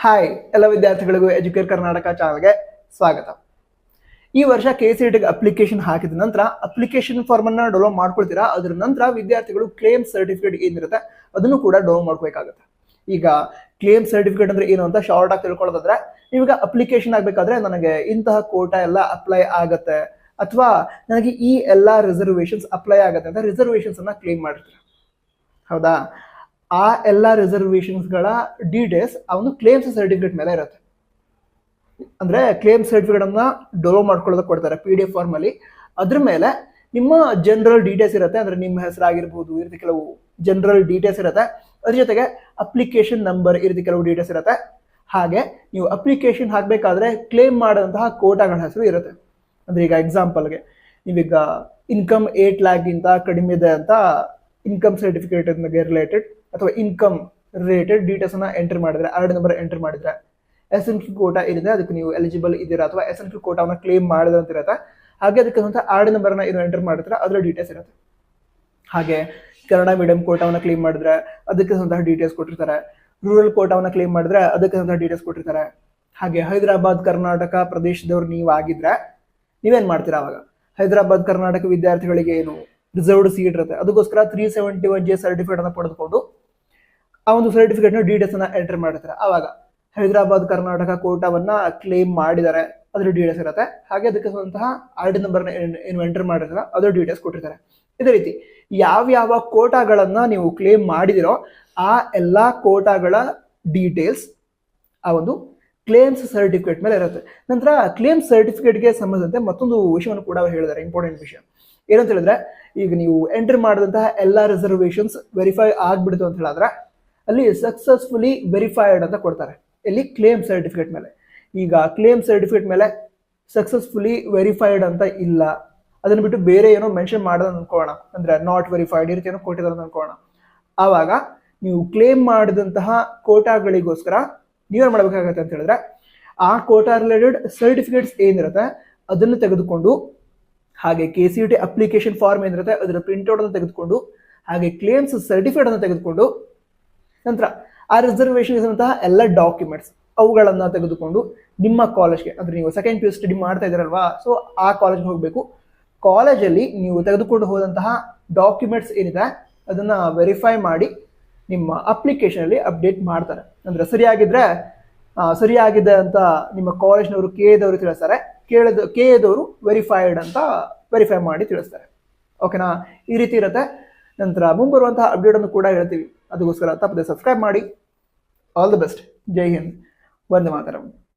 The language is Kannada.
ಹಾಯ್ ಎಲ್ಲ ವಿದ್ಯಾರ್ಥಿಗಳಿಗೂ ಎಜುಕೇರ್ ಕರ್ನಾಟಕ ಚಾನಲ್ಗೆ ಸ್ವಾಗತ. ಈ ವರ್ಷ KCET ಅಪ್ಲಿಕೇಶನ್ ಹಾಕಿದ ನಂತರ ಅಪ್ಲಿಕೇಶನ್ ಫಾರ್ಮ್ ಅನ್ನ ಡೌನ್ಲೋಡ್ ಮಾಡ್ಕೊಳ್ತೀರಾ. ಅದರ ನಂತರ ವಿದ್ಯಾರ್ಥಿಗಳು ಕ್ಲೇಮ್ ಸರ್ಟಿಫಿಕೇಟ್ ಏನಿರುತ್ತೆ ಅದನ್ನು ಕೂಡ ಡೌನ್ಲೋಡ್ ಮಾಡ್ಕೋಬೇಕಾಗುತ್ತೆ. ಈಗ ಕ್ಲೇಮ್ ಸರ್ಟಿಫಿಕೇಟ್ ಅಂದ್ರೆ ಏನು ಅಂತ ಶಾರ್ಟ್ ಆಗಿ ತಿಳ್ಕೊಳ್ಳೋದಾದ್ರೆ, ಇವಾಗ ಅಪ್ಲಿಕೇಶನ್ ಆಗ್ಬೇಕಾದ್ರೆ ನನಗೆ ಇಂತಹ ಕೋಟಾ ಎಲ್ಲ ಅಪ್ಲೈ ಆಗತ್ತೆ ಅಥವಾ ನನಗೆ ಈ ಎಲ್ಲಾ ರಿಸರ್ವೇಶನ್ಸ್ ಅಪ್ಲೈ ಆಗತ್ತೆ ಅಂತ ರಿಸರ್ವೇಶನ್ಸ್ ಅನ್ನ ಕ್ಲೇಮ್ ಮಾಡಿರ್ತೀರಾ, ಹೌದಾ? ಆ ಎಲ್ಲ ರಿಸರ್ವೇಶನ್ಸ್ಗಳ ಡೀಟೇಲ್ಸ್ ಆ ಒಂದು ಕ್ಲೇಮ್ಸ್ ಸರ್ಟಿಫಿಕೇಟ್ ಮೇಲೆ ಇರುತ್ತೆ. ಅಂದ್ರೆ ಕ್ಲೇಮ್ ಸರ್ಟಿಫಿಕೇಟ್ ಅನ್ನ ಡೌನ್ಲೋಡ್ ಮಾಡ್ಕೊಳ್ಳೋದಕ್ಕೆ ಕೊಡ್ತಾರೆ PDF ಫಾರ್ಮ್ ಅಲ್ಲಿ. ಅದ್ರ ಮೇಲೆ ನಿಮ್ಮ ಜನರಲ್ ಡೀಟೇಲ್ಸ್ ಇರುತ್ತೆ, ಅಂದ್ರೆ ನಿಮ್ಮ ಹೆಸರಾಗಿರ್ಬೋದು, ಈ ರೀತಿ ಕೆಲವು ಜನರಲ್ ಡೀಟೇಲ್ಸ್ ಇರುತ್ತೆ. ಅದ್ರ ಜೊತೆಗೆ ಅಪ್ಲಿಕೇಶನ್ ನಂಬರ್ ಈ ರೀತಿ ಕೆಲವು ಡೀಟೇಲ್ಸ್ ಇರುತ್ತೆ. ಹಾಗೆ ನೀವು ಅಪ್ಲಿಕೇಶನ್ ಹಾಕಬೇಕಾದ್ರೆ ಕ್ಲೇಮ್ ಮಾಡುವಂತಹ ಕೋಟಾಗಳ ಹೆಸರು ಇರುತ್ತೆ. ಅಂದ್ರೆ ಈಗ ಎಕ್ಸಾಂಪಲ್ಗೆ ನೀವೀಗ ಇನ್ಕಮ್ 8 lakh ಗಿಂತ ಕಡಿಮೆ ಇದೆ ಅಂತ ಇನ್ಕಮ್ ಸರ್ಟಿಫಿಕೇಟ್ ರಿಲೇಟೆಡ್ ಅಥವಾ ಇನ್ಕಮ್ ರಿಲೇಟೆಡ್ ಡೀಟೇಲ್ಸ್ ಅನ್ನ ಎಂಟರ್ ಮಾಡಿದ್ರೆ, ಆರ್ಡ್ ನಂಬರ್ ಎಂಟರ್ ಮಾಡಿದ್ರೆ SNP ಕೋಟಾ ಇರುತ್ತೆ, ಅದಕ್ಕೆ ನೀವು ಎಲಿಜಿಬಲ್ ಇದ್ದೀರಾ ಅಥವಾ SNP ಕೋಟಾವನ್ನ ಕ್ಲೇಮ್ ಮಾಡಿದ್ರೆ ಅಂತ ಇರುತ್ತೆ. ಹಾಗೆ ಅದಕ್ಕೆ ಆರ್ಡ್ ನಂಬರ್ನ ಏನು ಎಂಟರ್ ಮಾಡಿದ್ರೆ ಅದರ ಡೀಟೇಲ್ಸ್ ಇರುತ್ತೆ. ಹಾಗೆ ಕನ್ನಡ ಮೀಡಿಯಂ ಕೋಟಾವನ್ನ ಕ್ಲೇಮ್ ಮಾಡಿದ್ರೆ ಅದಕ್ಕೆ ಡೀಟೇಲ್ಸ್ ಕೊಟ್ಟಿರ್ತಾರೆ. ರೂರಲ್ ಕೋಟಾವನ್ನ ಕ್ಲೇಮ್ ಮಾಡಿದ್ರೆ ಅದಕ್ಕೆ ಡೀಟೇಲ್ಸ್ ಕೊಟ್ಟಿರ್ತಾರೆ. ಹಾಗೆ ಹೈದರಾಬಾದ್ ಕರ್ನಾಟಕ ಪ್ರದೇಶದವ್ರು ನೀವು ಆಗಿದ್ರೆ ನೀವೇನ್ ಮಾಡ್ತೀರಾ? ಅವಾಗ ಹೈದರಾಬಾದ್ ಕರ್ನಾಟಕ ವಿದ್ಯಾರ್ಥಿಗಳಿಗೆ ಏನು ರಿಸರ್ವ್ಡ್ ಸೀಟ್ ಇರುತ್ತೆ, ಅದಕ್ಕೋಸ್ಕರ 371J ಸರ್ಟಿಫಿಕೇಟ್ ಅನ್ನ ಪಡೆದುಕೊಂಡು ಆ ಒಂದು ಸರ್ಟಿಫಿಕೇಟ್ ನ ಡೀಟೇಲ್ಸ್ ಅನ್ನ ಎಂಟರ್ ಮಾಡಿರ್ತಾರೆ. ಅವಾಗ ಹೈದರಾಬಾದ್ ಕರ್ನಾಟಕ ಕೋಟಾವನ್ನ ಕ್ಲೇಮ್ ಮಾಡಿದ್ದಾರೆ ಅದ್ರ ಡೀಟೇಲ್ಸ್ ಇರುತ್ತೆ. ಹಾಗೆ ಅದಕ್ಕೆ ಆರ್ಡ್ ನಂಬರ್ ಏನು ಎಂಟರ್ ಮಾಡಿರ್ತಾರೆ ಅದ್ರ ಡೀಟೇಲ್ಸ್ ಕೊಟ್ಟಿರ್ತಾರೆ. ಇದೇ ರೀತಿ ಯಾವ ಕೋಟಾಗಳನ್ನ ನೀವು ಕ್ಲೇಮ್ ಮಾಡಿದಿರೋ ಆ ಎಲ್ಲಾ ಕೋಟಾಗಳ ಡೀಟೇಲ್ಸ್ ಆ ಒಂದು ಕ್ಲೇಮ್ಸ್ ಸರ್ಟಿಫಿಕೇಟ್ ಮೇಲೆ ಇರುತ್ತೆ. ನಂತರ ಕ್ಲೇಮ್ ಸರ್ಟಿಫಿಕೇಟ್ಗೆ ಸಂಬಂಧಿಸಿದಂತೆ ಮತ್ತೊಂದು ವಿಷಯವನ್ನು ಕೂಡ ಹೇಳಿದ್ದಾರೆ, ಇಂಪಾರ್ಟೆಂಟ್ ವಿಷಯ ಏನಂತ ಹೇಳಿದ್ರೆ, ಈಗ ನೀವು ಎಂಟರ್ ಮಾಡಿದಂತಹ ಎಲ್ಲಾ ರಿಸರ್ವೇಶನ್ಸ್ ವೆರಿಫೈ ಆಗ್ಬಿಡ್ತು ಅಂತ ಹೇಳಿದ್ರೆ ಅಲ್ಲಿ ಸಕ್ಸಸ್ಫುಲಿ ವೆರಿಫೈಡ್ ಅಂತ ಕೊಡ್ತಾರೆ. ಇಲ್ಲಿ ಕ್ಲೇಮ್ ಸರ್ಟಿಫಿಕೇಟ್ ಮೇಲೆ. ಈಗ ಕ್ಲೇಮ್ ಸರ್ಟಿಫಿಕೇಟ್ ಮೇಲೆ ಸಕ್ಸಸ್ಫುಲಿ ವೆರಿಫೈಡ್ ಅಂತ ಇಲ್ಲ, ಅದನ್ನ ಬಿಟ್ಟು ಬೇರೆ ಏನೋ ಮೆನ್ಷನ್ ಮಾಡೋದು ಅನ್ಕೋಣ, ಅಂದ್ರೆ ನಾಟ್ ವೆರಿಫೈಡ್ ಈ ರೀತಿ ಏನೋ ಕೊಟ್ಟಿದ್ದಾರೆ ಅನ್ಕೋಣ. ಆವಾಗ ನೀವು ಕ್ಲೇಮ್ ಮಾಡಿದಂತಹ ಕೋಟಾಗಳಿಗೋಸ್ಕರ ನೀವೇನ್ ಮಾಡ್ಬೇಕಾಗತ್ತೆ ಅಂತ ಹೇಳಿದ್ರೆ, ಆ ಕೋಟಾ ರಿಲೇಟೆಡ್ ಸರ್ಟಿಫಿಕೇಟ್ಸ್ ಏನಿರುತ್ತೆ ಅದನ್ನು ತೆಗೆದುಕೊಂಡು, ಹಾಗೆ KCET ಅಪ್ಲಿಕೇಶನ್ ಫಾರ್ಮ್ ಏನಿರುತ್ತೆ ಅದರ ಪ್ರಿಂಟ್ಔಟ್ ಅನ್ನು ತೆಗೆದುಕೊಂಡು, ಹಾಗೆ ಕ್ಲೇಮ್ಸ್ ಸರ್ಟಿಫಿಕೇಟ್ ಅನ್ನು ತೆಗೆದುಕೊಂಡು, ನಂತರ ಆ ರಿಸರ್ವೇಶನ್ ಇರುವಂತಹ ಎಲ್ಲ ಡಾಕ್ಯುಮೆಂಟ್ಸ್ ಅವುಗಳನ್ನ ತೆಗೆದುಕೊಂಡು ನಿಮ್ಮ ಕಾಲೇಜ್ಗೆ, ಅಂದ್ರೆ ನೀವು ಸೆಕೆಂಡ್ PU ಸ್ಟಡಿ ಮಾಡ್ತಾ ಇದ್ದೀರಲ್ವಾ, ಸೊ ಆ ಕಾಲೇಜ್ಗೆ ಹೋಗಬೇಕು. ಕಾಲೇಜಲ್ಲಿ ನೀವು ತೆಗೆದುಕೊಂಡು ಹೋದಂತಹ ಡಾಕ್ಯುಮೆಂಟ್ಸ್ ಏನಿದೆ ಅದನ್ನ ವೆರಿಫೈ ಮಾಡಿ ನಿಮ್ಮ ಅಪ್ಲಿಕೇಶನ್ ಅಲ್ಲಿ ಅಪ್ಡೇಟ್ ಮಾಡ್ತಾರೆ. ಅಂದ್ರೆ ಸರಿಯಾಗಿದೆ ಅಂತ ನಿಮ್ಮ ಕಾಲೇಜ್ನವರು KA ತಿಳಿಸ್ತಾರೆ, KA ವೆರಿಫೈಡ್ ಅಂತ ವೆರಿಫೈ ಮಾಡಿ ತಿಳಿಸ್ತಾರೆ. ಓಕೆನಾ? ಈ ರೀತಿ ಇರುತ್ತೆ. ನಂತರ ಮುಂಬರುವಂತಹ ಅಪ್ಡೇಟ್ ಅನ್ನು ಕೂಡ ಹೇಳ್ತೀವಿ, ಅದಕ್ಕೋಸ್ಕರ ತಪ್ಪದೆ ಸಬ್ಸ್ಕ್ರೈಬ್ ಮಾಡಿ. All the best. ಜೈ ಹಿಂದ್, ವಂದೇ ಮಾತರಂ.